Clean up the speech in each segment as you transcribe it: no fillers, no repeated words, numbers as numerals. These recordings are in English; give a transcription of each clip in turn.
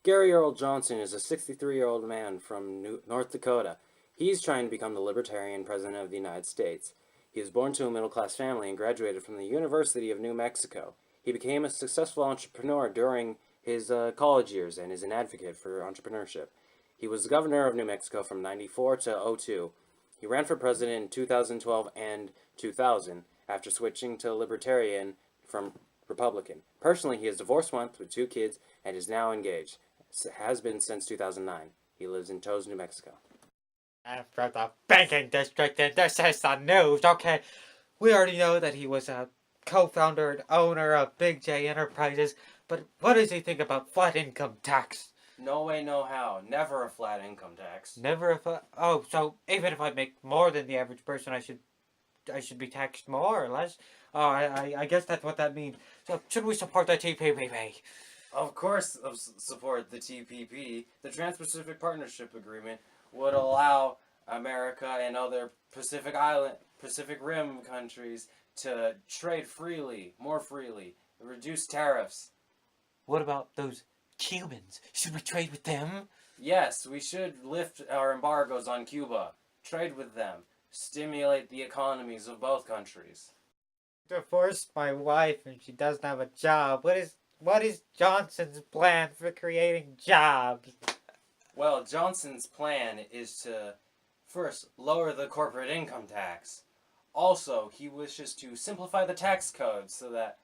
Gary Earl Johnson is a 63-year-old man from North Dakota. He's trying to become the Libertarian President of the United States. He was born to a middle-class family and graduated from the University of New Mexico. He became a successful entrepreneur during his college years and is an advocate for entrepreneurship. He was the governor of New Mexico from 94 to 02. He ran for president in 2012 and 2000 after switching to Libertarian from Republican. Personally, he is divorced once with 2 kids and is now engaged. Has been since 2009. He lives in Toes, New Mexico. I'm from the banking district and this is the news, okay? We already know that he was a co-founder and owner of Big J Enterprises, but what does he think about flat income tax? No way, no how. Never a flat income tax. Never a flat... Oh, so even if I make more than the average person, I should be taxed more or less? Oh, I guess that's what that means. So, should we support the TPP? Of course, support the TPP. The Trans-Pacific Partnership Agreement would allow America and other Pacific Rim countries to trade freely, more freely, reduce tariffs. What about those Cubans? Should we trade with them? Yes, we should lift our embargoes on Cuba, trade with them, stimulate the economies of both countries. Divorced my wife and she doesn't have a job. What is Johnson's plan for creating jobs? Well, Johnson's plan is to first lower the corporate income tax. Also, he wishes to simplify the tax code so that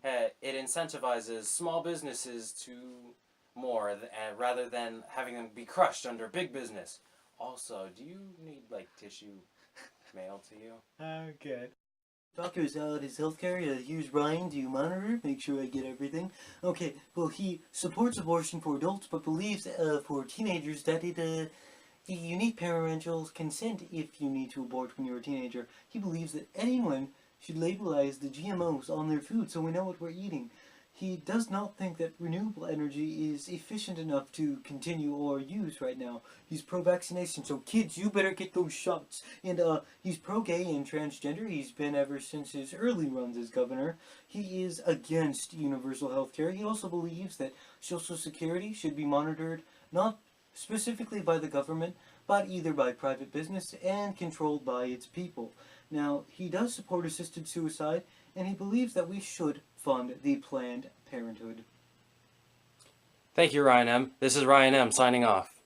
it incentivizes small businesses to more rather than having them be crushed under big business. Also, do you need tissue mailed to you? I'm good. Doctor's out his healthcare. Here's Ryan. Do you monitor? Make sure I get everything. Okay. Well, he supports abortion for adults, but believes for teenagers that you need parental consent if you need to abort when you're a teenager. He believes that anyone should labelize the GMOs on their food so we know what we're eating. He does not think that renewable energy is efficient enough to continue or use right now. He's pro-vaccination, so kids, you better get those shots. And he's pro-gay and transgender. He's been ever since his early runs as governor. He is against universal health care. He also believes that Social Security should be monitored not specifically by the government, but either by private business and controlled by its people. Now, he does support assisted suicide, and he believes that we should fund the Planned Parenthood. Thank you, Ryan M. This is Ryan M. signing off.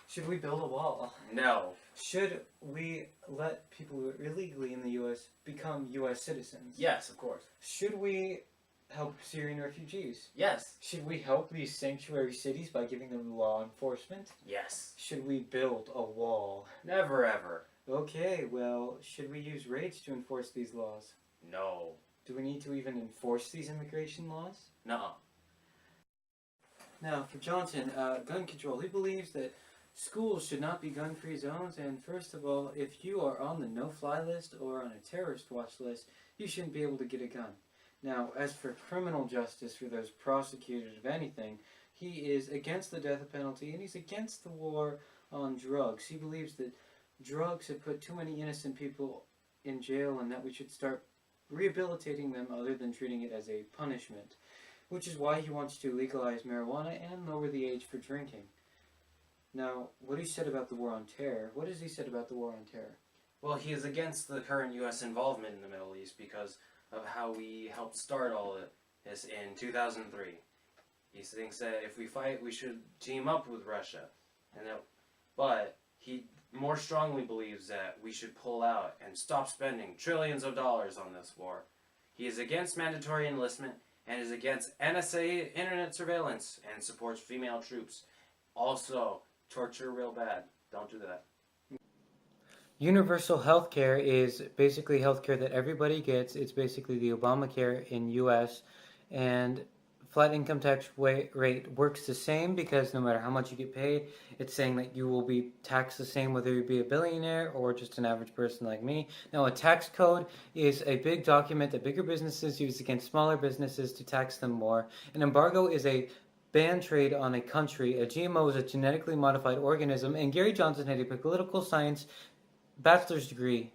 Should we build a wall? No. Should we let people who are illegally in the U.S. become U.S. citizens? Yes, of course. Should we help Syrian refugees? Yes. Should we help these sanctuary cities by giving them law enforcement? Yes. Should we build a wall? Never ever. Okay, well, should we use raids to enforce these laws? No. Do we need to even enforce these immigration laws? No. Now, for Johnson, gun control, he believes that schools should not be gun-free zones, and first of all, if you are on the no-fly list or on a terrorist watch list, you shouldn't be able to get a gun. Now, as for criminal justice for those prosecuted of anything, he is against the death penalty, and he's against the war on drugs. He believes that drugs have put too many innocent people in jail and that we should start rehabilitating them other than treating it as a punishment, which is why he wants to legalize marijuana and lower the age for drinking. Now, what he said about the war on terror, what has he said about the war on terror? Well, he is against the current U.S. involvement in the Middle East because of how we helped start all of this in 2003. He thinks that if we fight, we should team up with Russia, but he more strongly believes that we should pull out and stop spending trillions of dollars on this war. He is against mandatory enlistment and is against NSA internet surveillance and supports female troops. Also, torture real bad. Don't do that. Universal health care is basically health care that everybody gets. It's basically the Obamacare in U.S. and flat income tax rate works the same because no matter how much you get paid, it's saying that you will be taxed the same whether you be a billionaire or just an average person like me. Now, a tax code is a big document that bigger businesses use against smaller businesses to tax them more. An embargo is a ban trade on a country. A GMO is a genetically modified organism, and Gary Johnson had a political science bachelor's degree